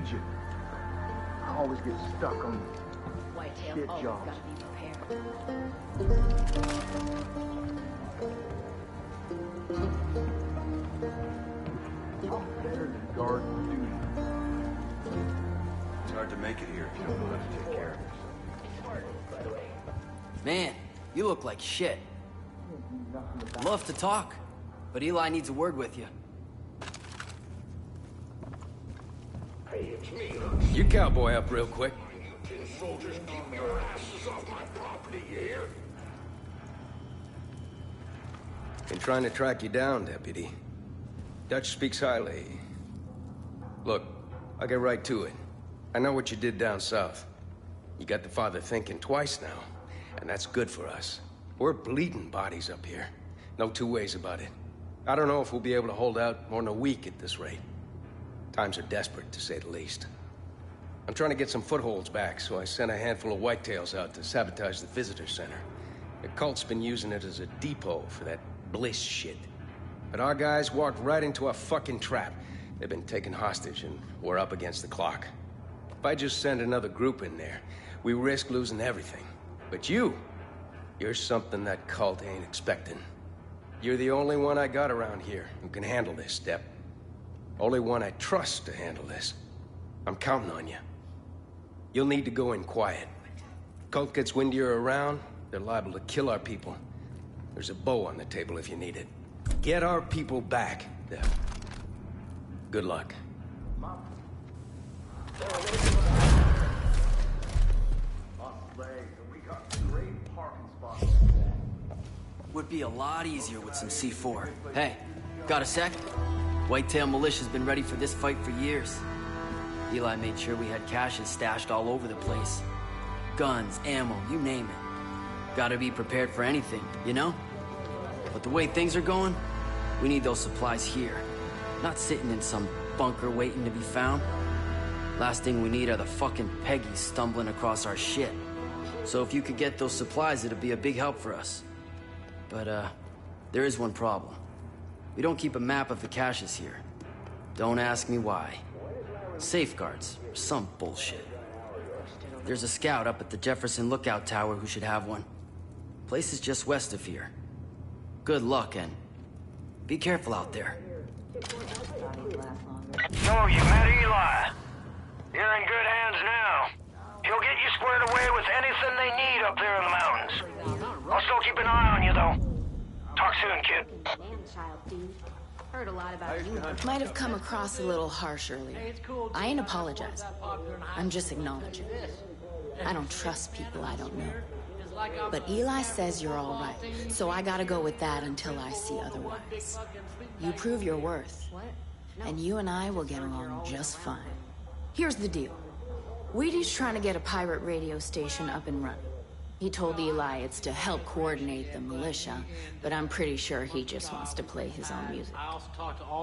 Legion. I always get stuck on Whitetail shit always jobs. gotta be prepared. I'm better than guard duty. It's hard to make it here if you don't know how to take care of yourself. Man, you look like shit. Love to talk, but Eli needs a word with you. Hey, it's me. You cowboy up real quick. You tin soldiers, keep your asses off my property, you hear? Been trying to track you down, Deputy. Dutch speaks highly. Look, I'll get right to it. I know what you did down south. You got the father thinking twice now, and that's good for us. We're bleeding bodies up here. No two ways about it. I don't know if we'll be able to hold out more than a week at this rate. Times are desperate, to say the least. I'm trying to get some footholds back, so I sent a handful of whitetails out to sabotage the visitor center. The cult's been using it as a depot for that bliss shit. But our guys walked right into a fucking trap. They've been taken hostage, and we're up against the clock. If I just send another group in there, we risk losing everything. But you're something that cult ain't expecting. You're the only one I got around here who can handle this, Step. Only one I trust to handle this. I'm counting on you. You'll need to go in quiet. Cult gets wind you're around, they're liable to kill our people. There's a bow on the table if you need it. Get our people back, Step. Good luck. Would be a lot easier with some C4. Hey, got a sec? Whitetail Militia's been ready for this fight for years. Eli made sure we had caches stashed all over the place. Guns, ammo, you name it. Gotta be prepared for anything, you know? But the way things are going, we need those supplies here. Not sitting in some bunker waiting to be found. Last thing we need are the fucking Peggies stumbling across our shit. So if you could get those supplies, it'd be a big help for us. But, there is one problem. We don't keep a map of the caches here. Don't ask me why. Safeguards, or some bullshit. There's a scout up at the Jefferson Lookout Tower who should have one. Place is just west of here. Good luck, and be careful out there. So, you met Eli. You're in good hands now. He'll get you squared away with anything they need up there in the mountains. I'll still keep an eye on you, though. Talk soon, kid. Man-child, dude. Heard a lot about you. Might have come across a little harsh earlier. I ain't apologizing. I'm just acknowledging. I don't trust people I don't know. But Eli says you're all right, so I gotta go with that until I see otherwise. You prove your worth, and you and I will get along just fine. Here's the deal. Wheaty's trying to get a pirate radio station up and running. He told Eli it's to help coordinate the militia, but I'm pretty sure he just wants to play his own music.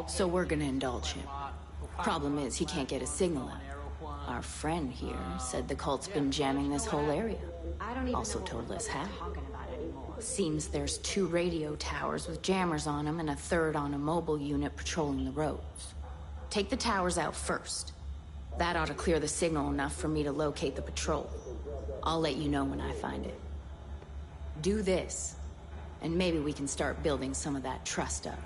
So we're gonna indulge him. Problem is, he can't get a signal out. Our friend here said the cult's been jamming this whole area. Also told us how. Seems there's 2 radio towers with jammers on them and a 3rd on a mobile unit patrolling the roads. Take the towers out first. That ought to clear the signal enough for me to locate the patrol. I'll let you know when I find it. Do this, and maybe we can start building some of that trust up.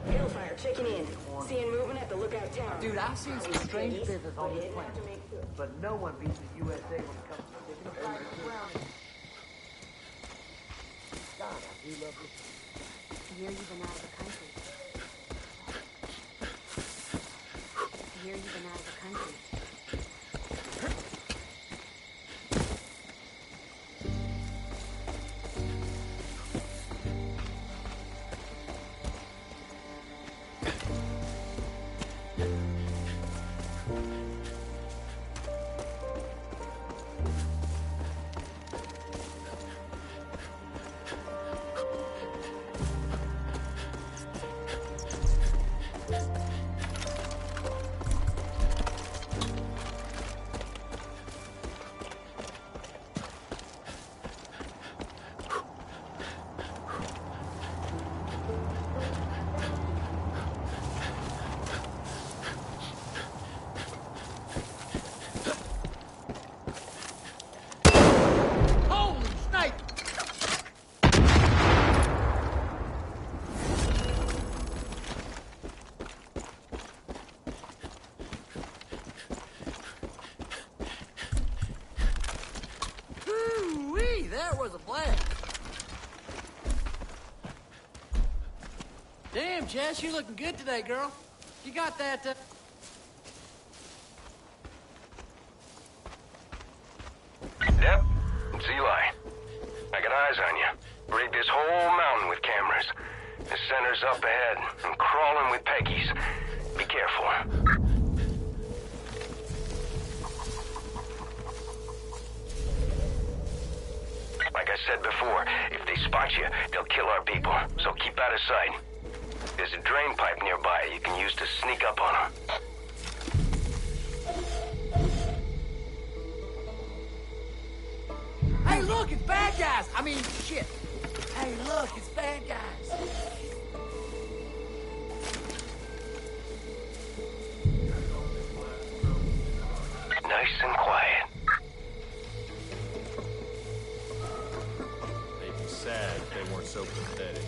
Hellfire checking in. Seeing movement at the lookout tower. Dude, I've seen some strange business on this planet, but no one beats the USA when it comes to sticking a fire around. God, I do love this. I hear you've been out of the country. I hear you've been out of the country. That was a blast. Damn, Jess, you looking good today, girl. You got that, Yep, it's Eli. I got eyes on you. Rigged this whole mountain with cameras. The center's up ahead. I'm crawling with Peggy's. Be careful. Like I said before, if they spot you, they'll kill our people, so keep out of sight. There's a drain pipe nearby you can use to sneak up on them. Hey, look, it's bad guys. I mean, shit. Hey, look, it's bad guys. Nice and quiet. They'd be sad if they weren't so pathetic.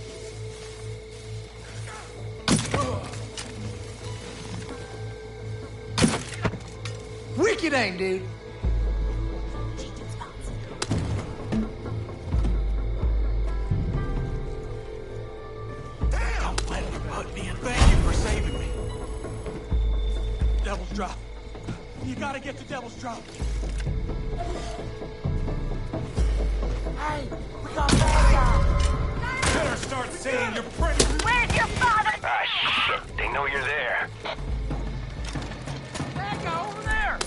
Wicked aim, dude. Damn! Let me put me in. Thank you for saving me. Devil's Drop. You gotta get to Devil's Drop. Hey, we got bad guys. Better start saying you're pretty. Where's your father? Ah, shit. They know you're there. Bad guy over there.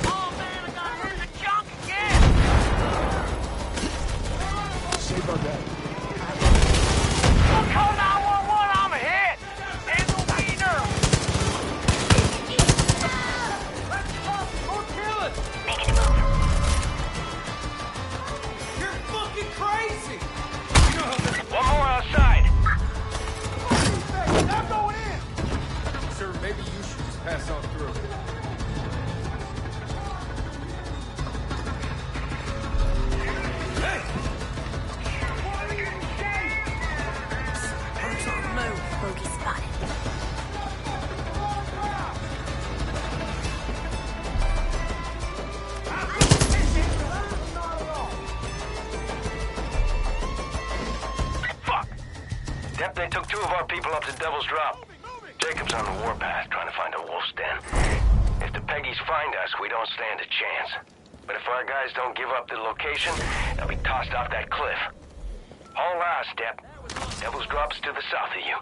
Oh, man, I got hurt in the junk again. Say about that. Don't call 911, I'm hit. Handle me, girl. You're fucking crazy! One more outside. I'm going in! Sir, maybe you should just pass on through. Hey! Birds on the move. Bogey spotted. Fuck. Yep, they took 2 of our people up to Devil's Drop. Jacob's on the warpath trying to find a wolf's den. If the Peggies find us, we don't stand a chance. But if our guys don't give up the location, they'll be tossed off that cliff. Haul ass, Depp. Devil's Drop's to the south of you.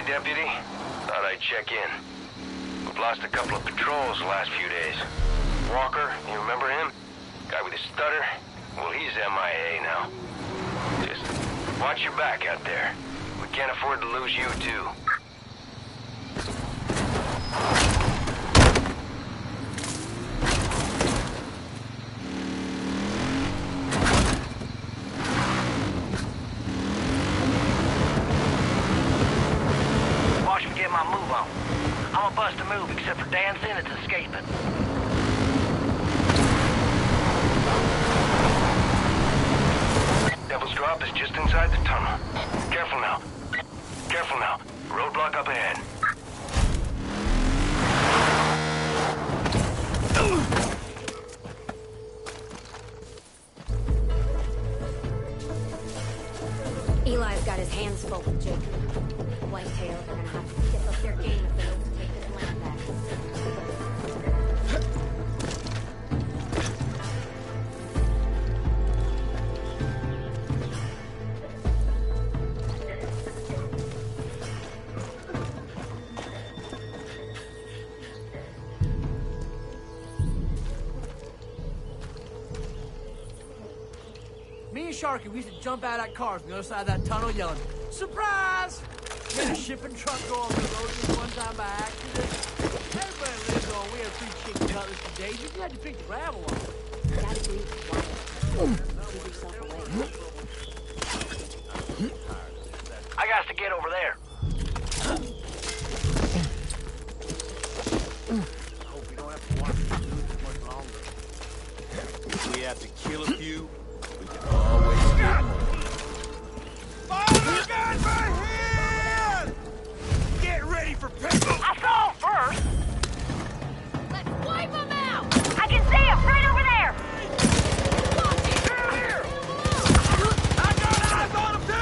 Deputy. Thought I'd check in. We've lost a couple of patrols the last few days. Walker, you remember him? Guy with a stutter? Well, he's MIA now. Just watch your back out there. We can't afford to lose you, too. Get my move on. I'm a bust to move, except for Dan Sennett's escaping. Devil's Drop is just inside the tunnel. Careful now. Careful now. Road got his hands full with Jacob. Whitetail are gonna have to step up their game if they hope to take this land back. Me and Sharky, we used to jump out at cars on the other side of that tunnel yelling, "Surprise!" We had a shipping truck go off the road just one time by accident. Everybody lived on. We had free chicken cutlets for days. You just had to pick the gravel off. Gotta be quiet. Keep yourself away. I got to get over there. I hope we don't have to watch this news too much longer. If we have to kill a few, we can always get more. Fire guns right here! Get ready for pickup! I saw him first. Let's wipe them out! I can see him right over there. Here! I got eyes on him too!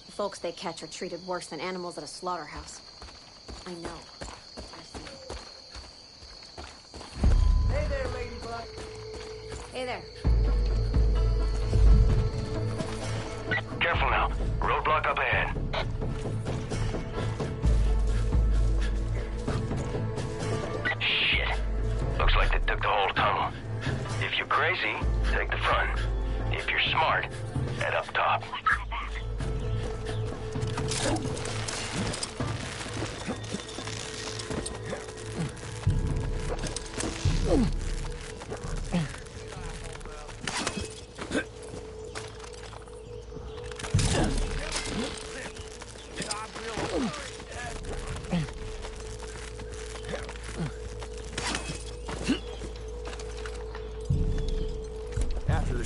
The folks they catch are treated worse than animals at a slaughterhouse. I know. Hey there, Ladybug. Hey there. Careful now. Roadblock up ahead. Shit. Looks like they took the whole tunnel. If you're crazy, take the front. If you're smart, head up top.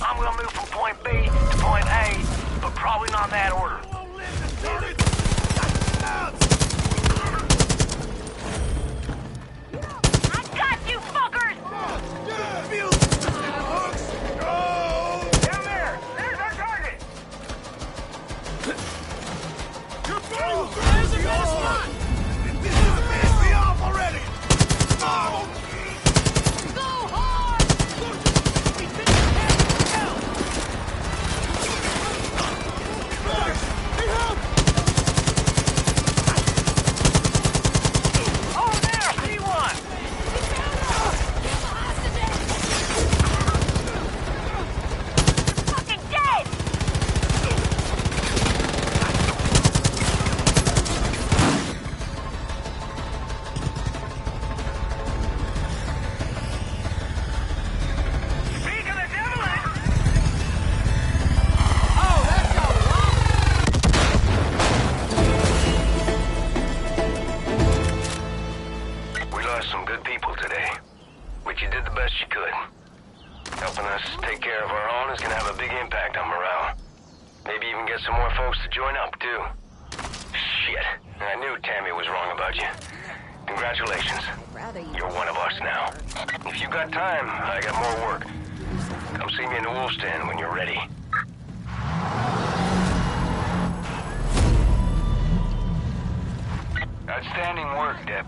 I'm gonna move from point B to point A, but probably not in that order. I got you, fuckers! Down there! There's our target! There's a better spot! This has pissed me off already! Oh! Go hard! Over there! See one! Fucking dead! Speak of the devil! Oh, that's all right. We lost some good people today, but you did the best you could. Helping us take care of our own is gonna have a big impact on morale. Maybe even get some more folks to join up, too. Shit, I knew Tammy was wrong about you. Congratulations. Rather you. You're one of us now. If you got time, I got more work. Come see me in the Wolf's Den when you're ready. Outstanding work, Deb.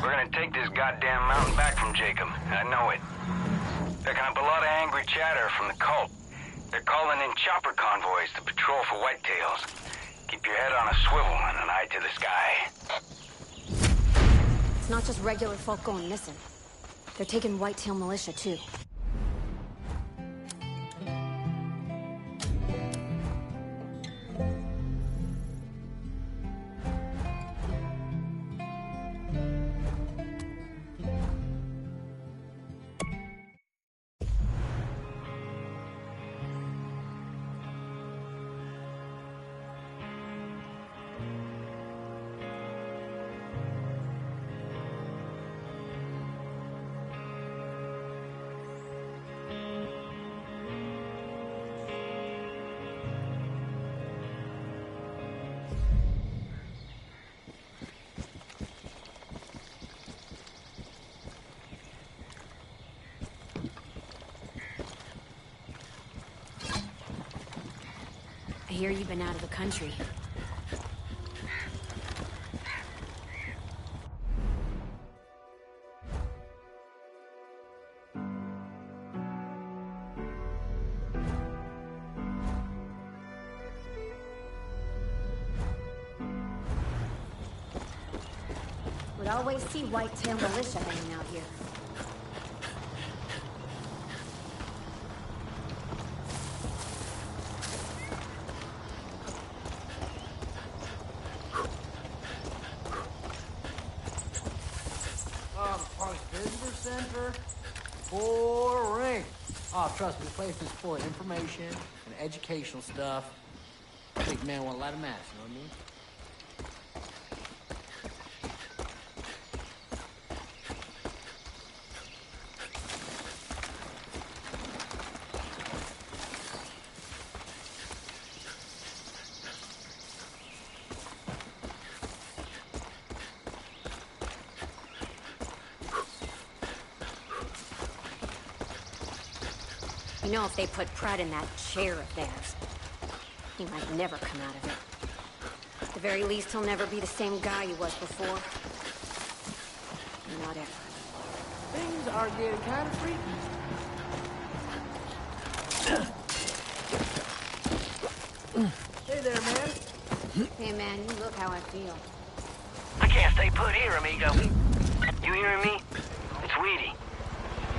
We're gonna take this goddamn mountain back from Jacob. I know it. Picking up a lot of angry chatter from the cult. They're calling in chopper convoys to patrol for whitetails. Keep your head on a swivel and an eye to the sky. It's not just regular folk going missing. They're taking whitetail militia, too. hear you've been out of the country. Would always see whitetail militia hanging out here. Oh, the park's visitor center? Boring. Oh, trust me, the place is full of information and educational stuff. Big man want to light a match, you know what I mean? You know, if they put Pratt in that chair of theirs, he might never come out of it. At the very least, he'll never be the same guy he was before. Not ever. Things are getting kind of freaky. Hey there, man. Hey, man, you look how I feel. I can't stay put here, amigo. You hearing me? It's Weedy.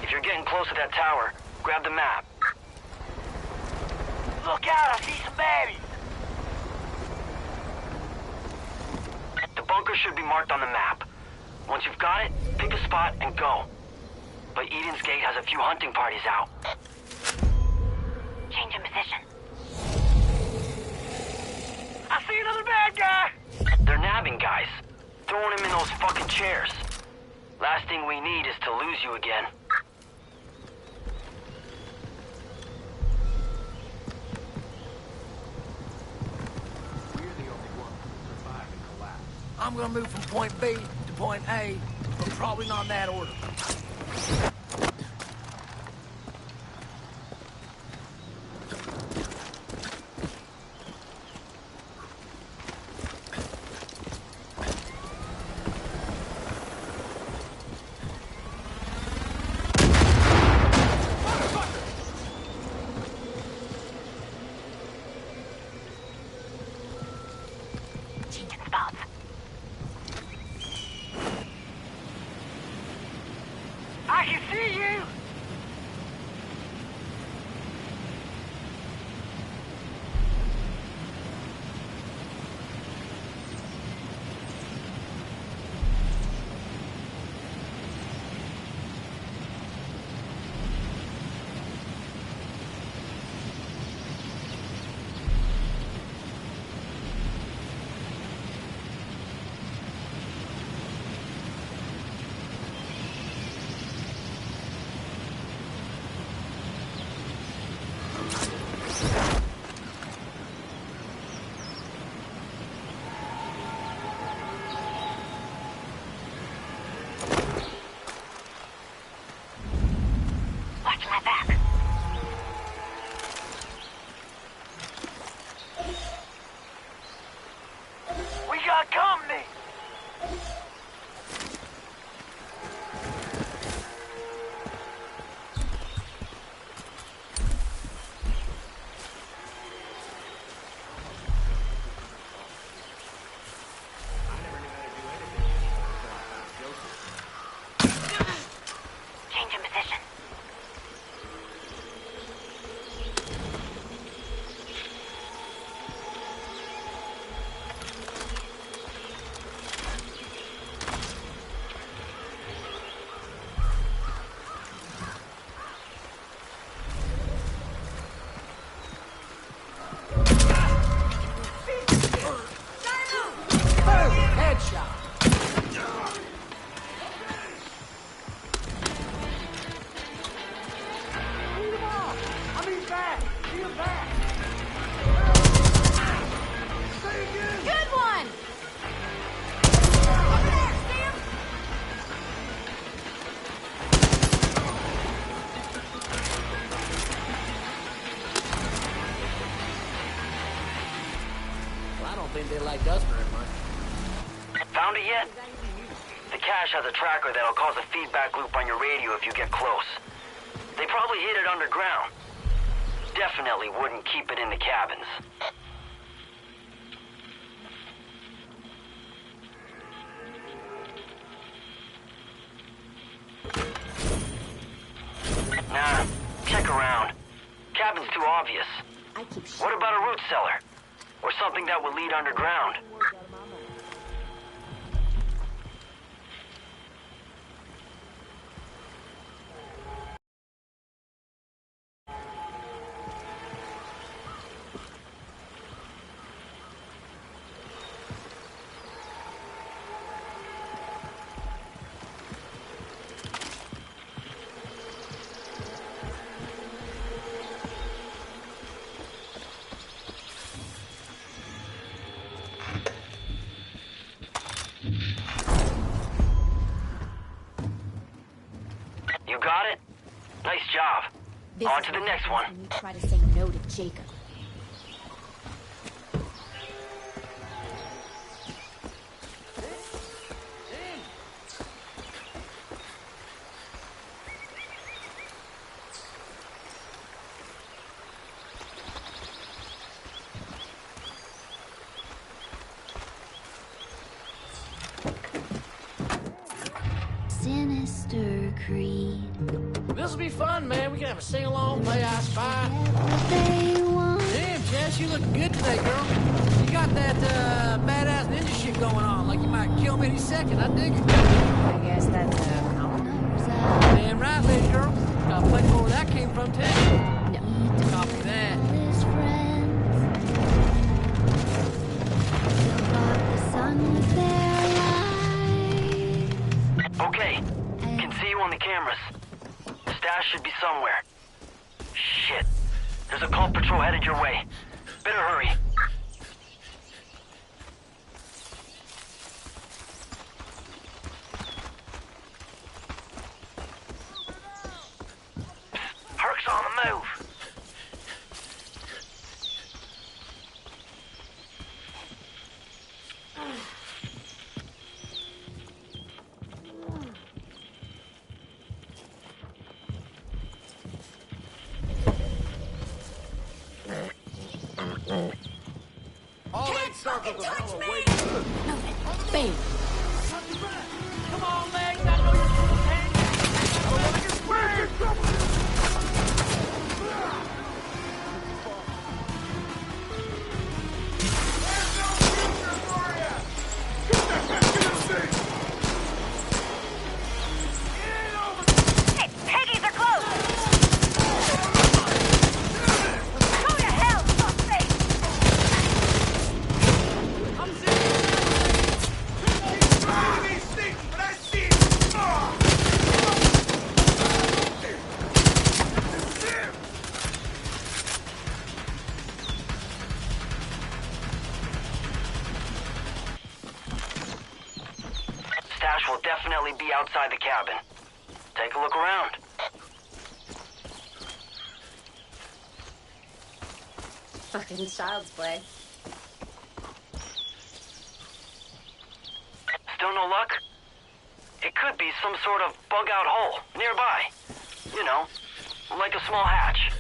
If you're getting close to that tower, grab the map. Look out, I see some baddies! The bunker should be marked on the map. Once you've got it, pick a spot and go. But Eden's Gate has a few hunting parties out. Change in position. I see another bad guy! They're nabbing guys. Throwing him in those fucking chairs. Last thing we need is to lose you again. I'm gonna move from point B to point A, but probably not in that order. Changing spots. I can see think they liked us very much. Found it yet? The cache has a tracker that'll cause a feedback loop on your radio if you get close. They probably hid it underground. Definitely wouldn't keep it in the cabins. Nah, check around. Cabin's too obvious. What about a root cellar? Or something that would lead underground? You got it? Nice job. On to the next one. When you try to say no to Jacob. Sinister creed. This'll be fun, man. We can have a sing-along, play I Spy. They want. Damn, Jess, you look good today, girl. You got that badass ninja shit going on, like you might kill me any second. I dig it. I guess that's a compliment. Damn right, lady girl. Got plenty more where that came from, too. No. Copy that. His friends. Fill up the sun with their light. Okay. Can see you on the cameras. Stash should be somewhere. Shit. There's a cult patrol headed your way. Better hurry. Herc's on the move. All eight circles of hell are waiting. Bam. Come on, Meg. I know you're full of pain. I don't want to get sprayed. Hey, Peggies are close! Go to hell, fuckface! I'm serious. These things, but I see Stash will definitely be outside the cabin. Take a look around. Fucking child's play. Still no luck? It could be some sort of bug-out hole nearby. You know, like a small hatch.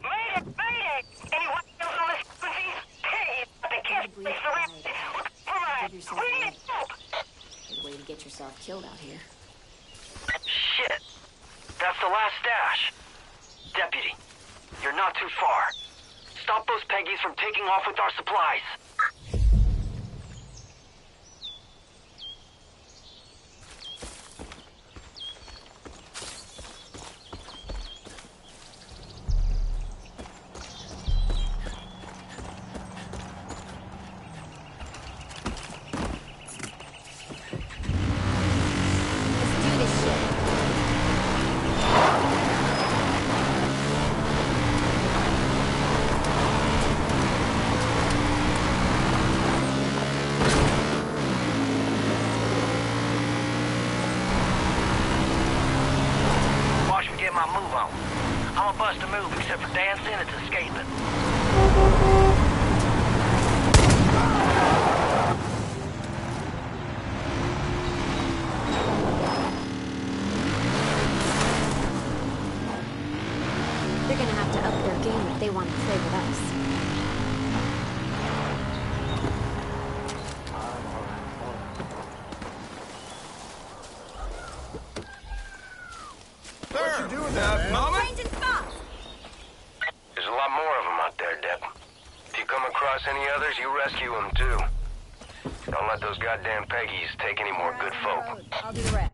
Made it! Anyone else on this frequency? Hey, they can't be surrounded. Give yourself We need away. help! Good way to get yourself killed out here. Shit. That's the last stash. Deputy, you're not too far. Stop those Peggies from taking off with our supplies. Let's do this shit. escaping. They're gonna have to up their game if they want to play with us. What you doing there, Mama? Changing spots! There's a lot more of them out there, Deb. If you come across any others, you rescue them too. Don't let those goddamn Peggies take any more good folk. I'll do the rest.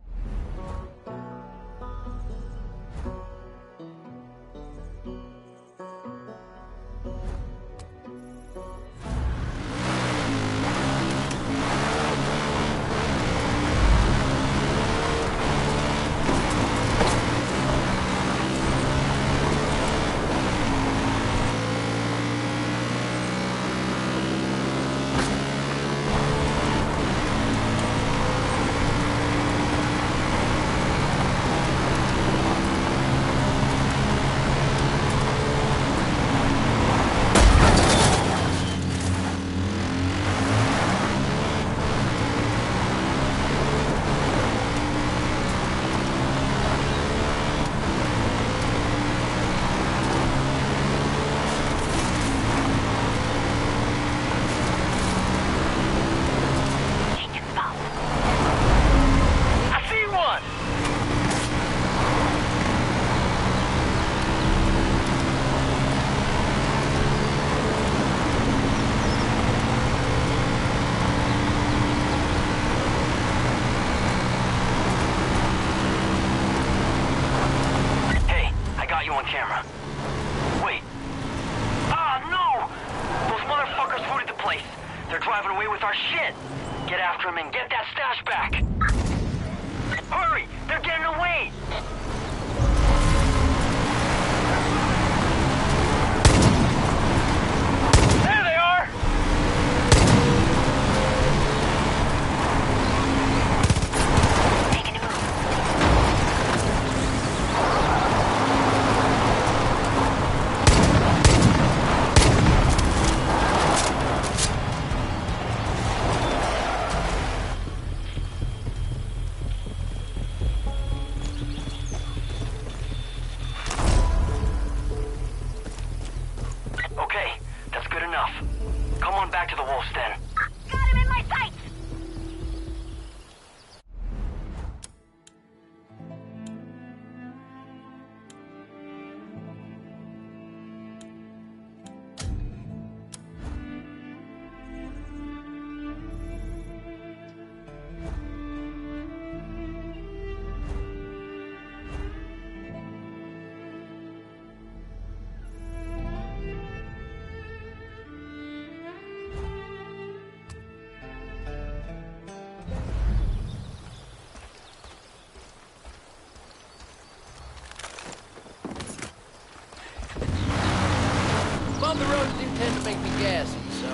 The roads do tend to make me gassy, so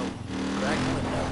crack the window.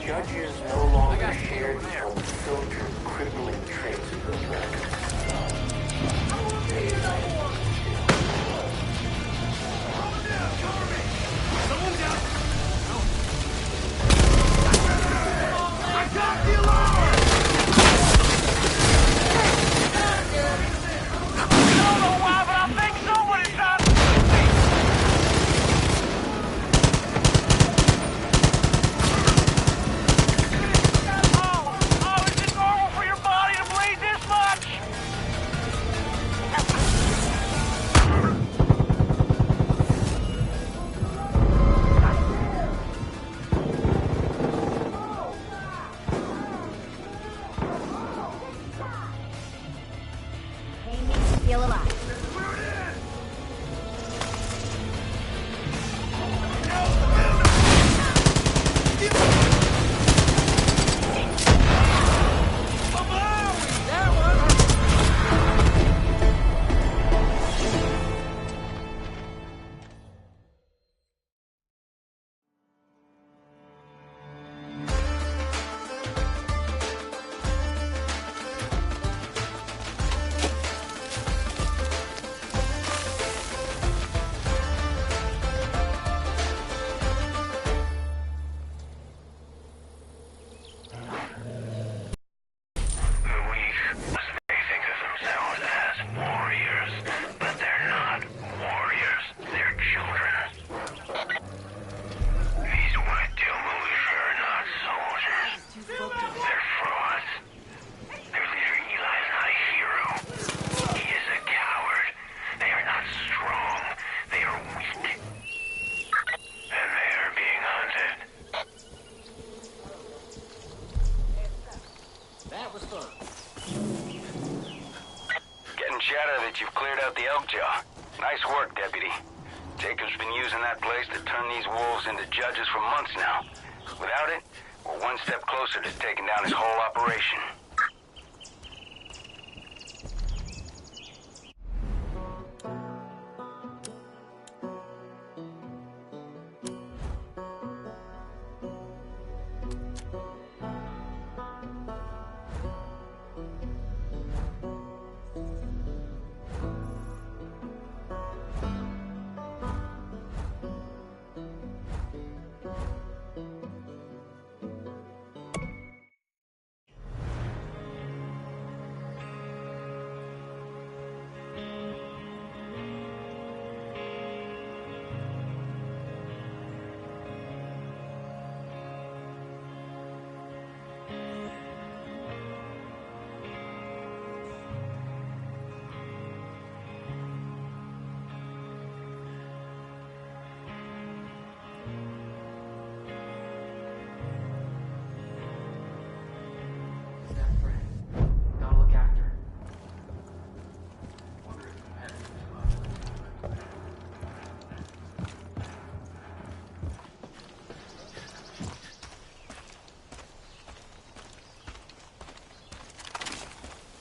Judges no longer share the unfiltered, crippling traits of this record. Someone down! I got the alarm! I don't know why, but I think somebody's trying to shoot me! out the Elkjaw. Nice work, Deputy. Jacob's been using that place to turn these wolves into judges for months now. Without it, we're one step closer to taking down his whole operation.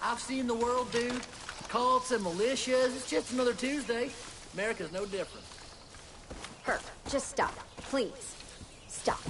I've seen the world, dude. Cults and militias. It's just another Tuesday. America's no different. Herc, just stop. Please. Stop.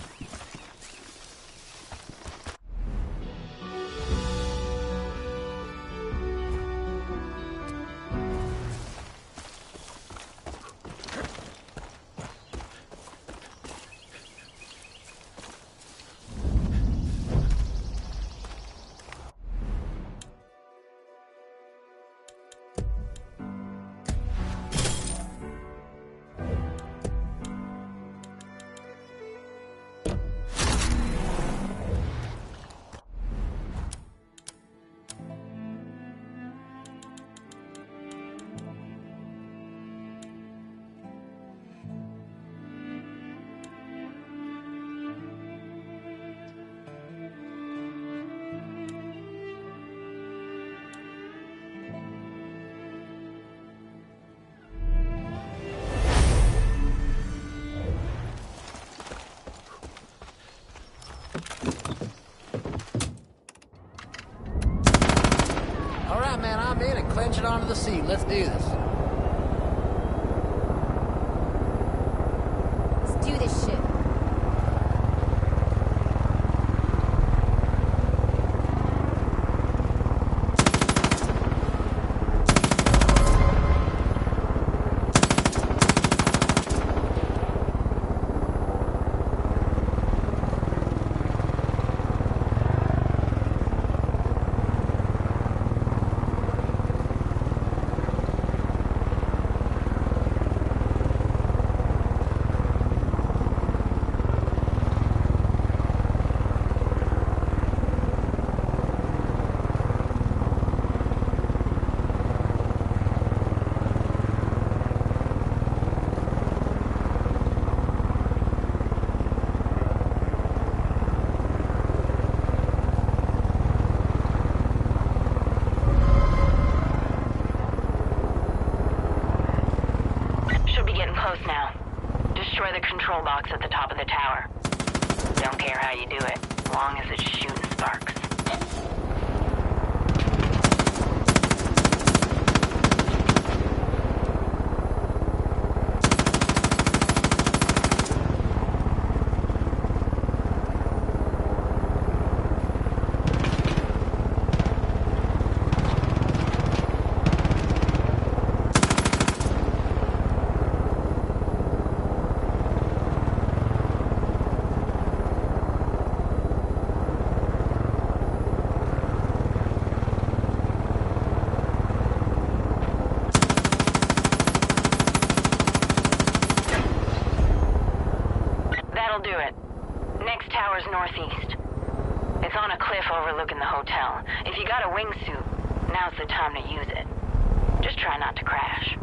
All right, man, I'm in and clench it onto the seat. Let's do this. Let's do this shit. Close now. Destroy the control box at the top of the tower. Don't care how you do it, as long as it's shooting sparks. Do it. Next tower's northeast. It's on a cliff overlooking the hotel. If you got a wingsuit, now's the time to use it. Just try not to crash.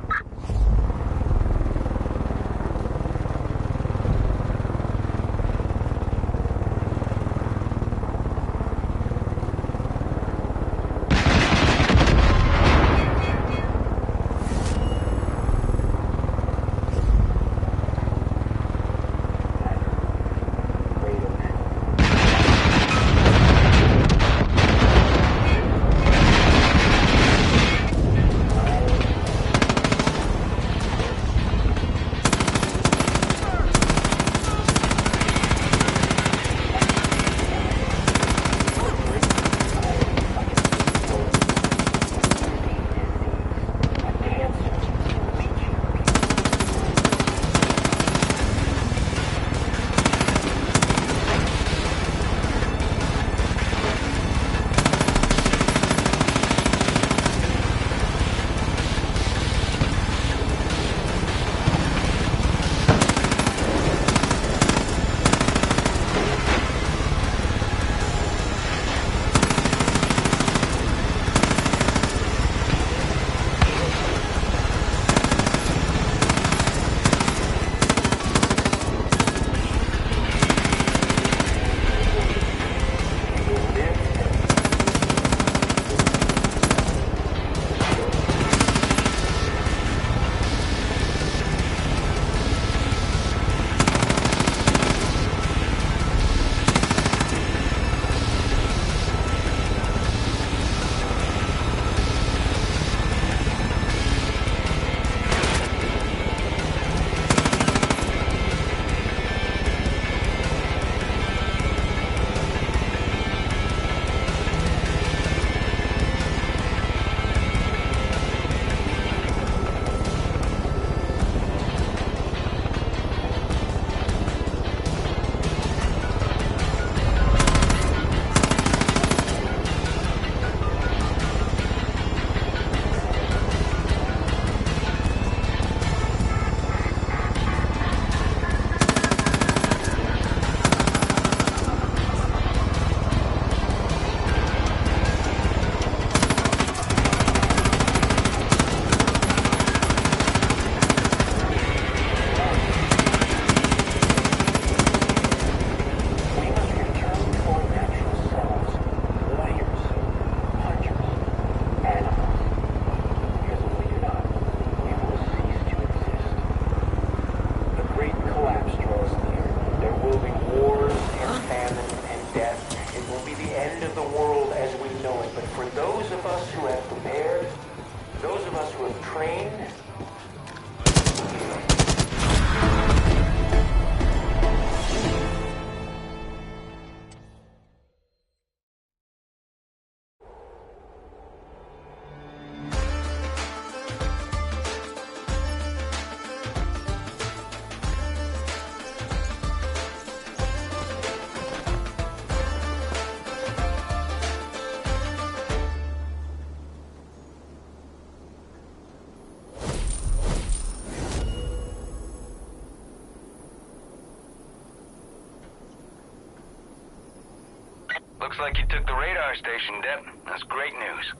Looks like you took the radar station, Dep. That's great news.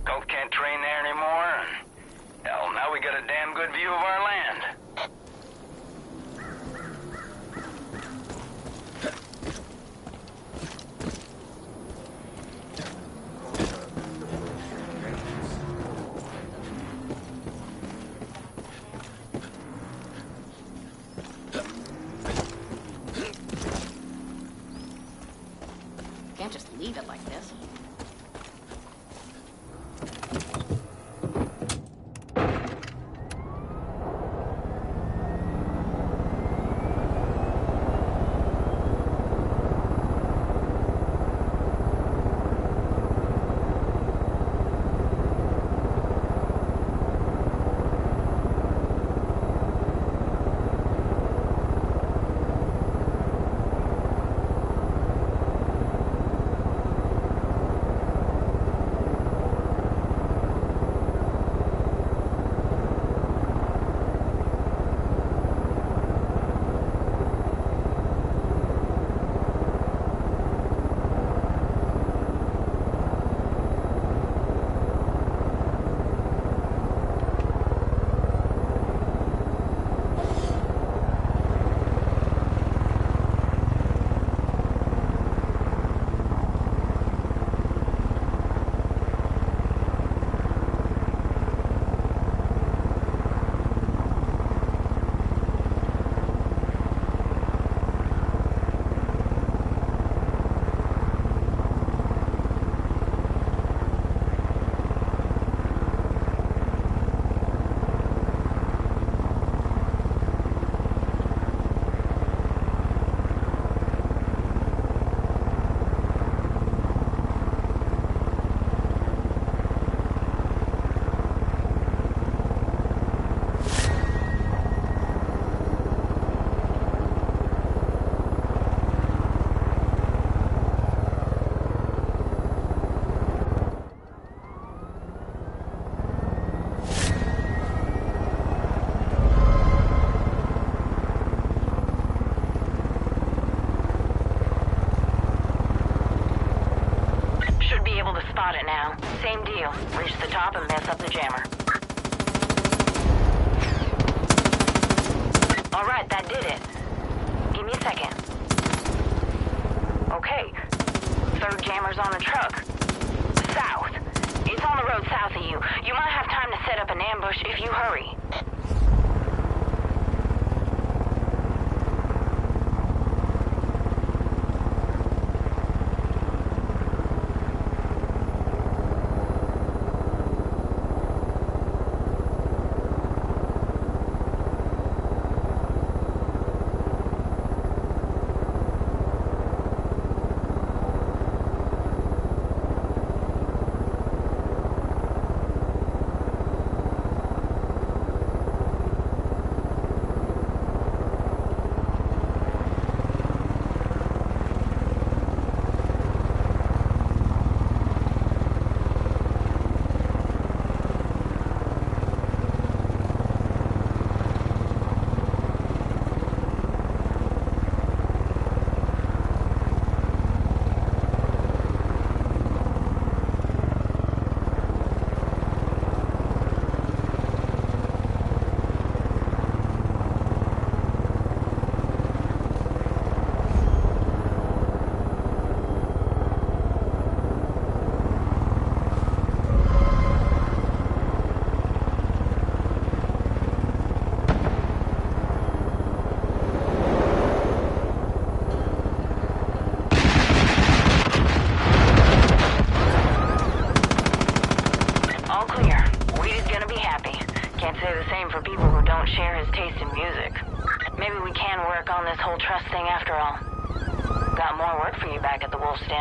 Cult can't train there anymore, and... hell, now we got a damn good view of our land. Can't just leave it like this. Spot it now. Same deal. Reach the top and mess up the jammer. Alright, that did it. Give me a second. Okay. Third jammer's on the truck. South. It's on the road south of you. You might have time to set up an ambush if you hurry.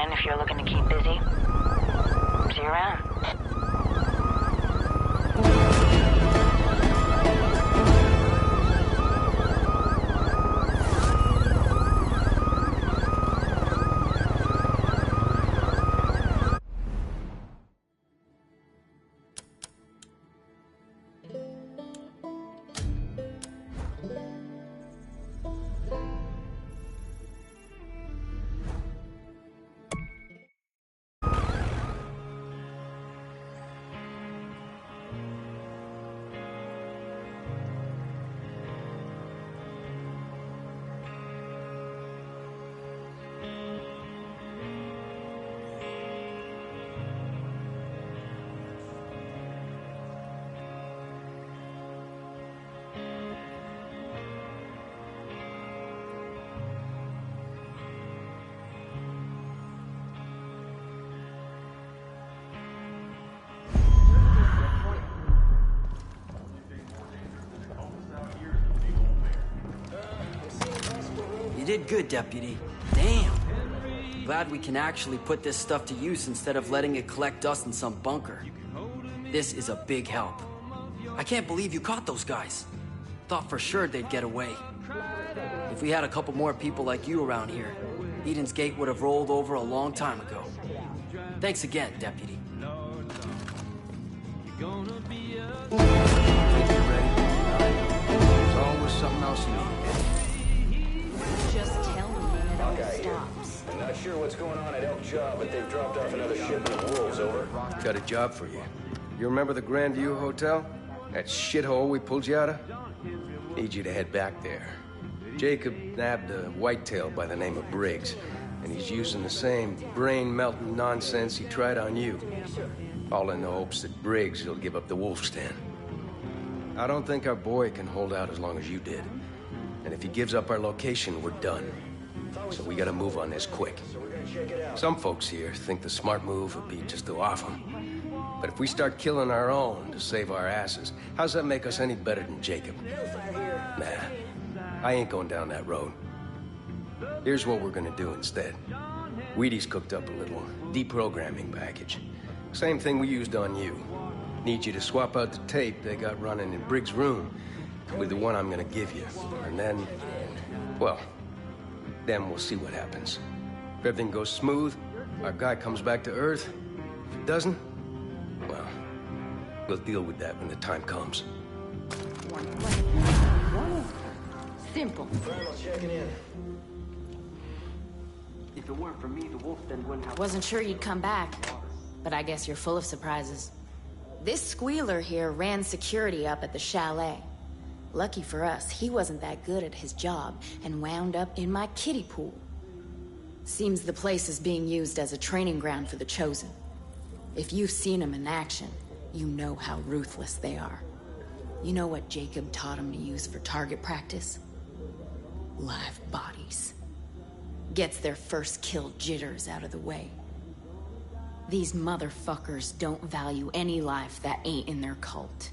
If you're looking to keep busy. See you around. did good, Deputy. Damn. Glad we can actually put this stuff to use instead of letting it collect dust in some bunker. This is a big help. I can't believe you caught those guys. Thought for sure they'd get away. If we had a couple more people like you around here, Eden's Gate would have rolled over a long time ago. Thanks again, Deputy. There's always something else you need. Just tell me when it all stops. I'm not sure what's going on at Elk Job, but they've dropped off another shipment of wolves, over. Got a job for you. You remember the Grandview Hotel? That shithole we pulled you out of? Need you to head back there. Jacob nabbed a whitetail by the name of Briggs, and he's using the same brain-melting nonsense he tried on you. All in the hopes that Briggs will give up the wolf stand. I don't think our boy can hold out as long as you did. And if he gives up our location, we're done. So we gotta move on this quick. Some folks here think the smart move would be just to off him. But if we start killing our own to save our asses, how's that make us any better than Jacob? Nah, I ain't going down that road. Here's what we're gonna do instead. Wheaty's cooked up a little deprogramming package. Same thing we used on you. Need you to swap out the tape they got running in Briggs' room with the one I'm gonna give you. And then, well, then we'll see what happens. If everything goes smooth, our guy comes back to Earth. If it doesn't, well, we'll deal with that when the time comes. Simple. Checking in. If it weren't for me, the wolf then wouldn't have... Wasn't sure you'd come back, but I guess you're full of surprises. This squealer here ran security up at the chalet. Lucky for us, he wasn't that good at his job and wound up in my kiddie pool. Seems the place is being used as a training ground for the Chosen. If you've seen them in action, you know how ruthless they are. You know what Jacob taught him to use for target practice? Live bodies. Gets their first kill jitters out of the way. These motherfuckers don't value any life that ain't in their cult.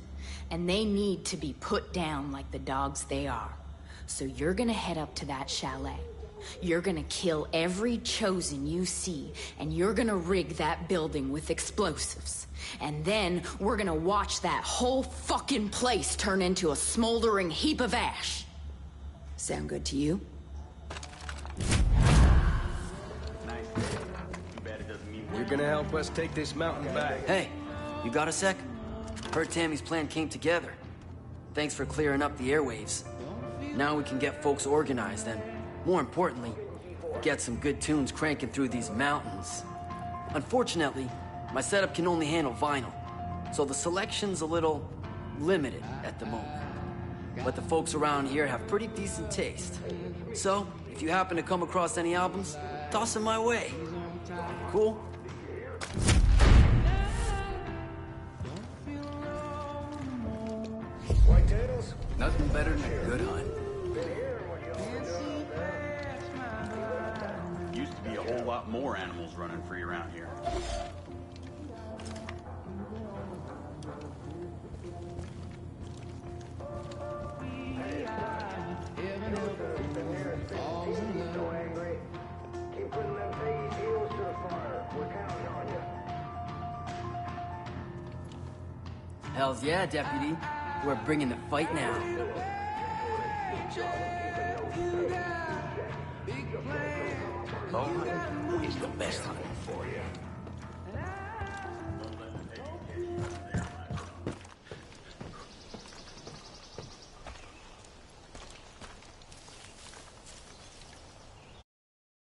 And they need to be put down like the dogs they are. So you're gonna head up to that chalet. You're gonna kill every Chosen you see, and you're gonna rig that building with explosives. And then we're gonna watch that whole fucking place turn into a smoldering heap of ash. Sound good to you? You're gonna help us take this mountain back. Hey, you got a sec? Heard Tammy's plan came together. Thanks for clearing up the airwaves. Now we can get folks organized and, more importantly, get some good tunes cranking through these mountains. Unfortunately, my setup can only handle vinyl, so the selection's a little limited at the moment. But the folks around here have pretty decent taste. So, if you happen to come across any albums, toss them my way. Cool? Whitetails? Nothing better than a good hunt. Used to be a whole lot more animals running free around here. Hells yeah, Deputy. We're bringing the fight now. Oh, it's the best hunting for you.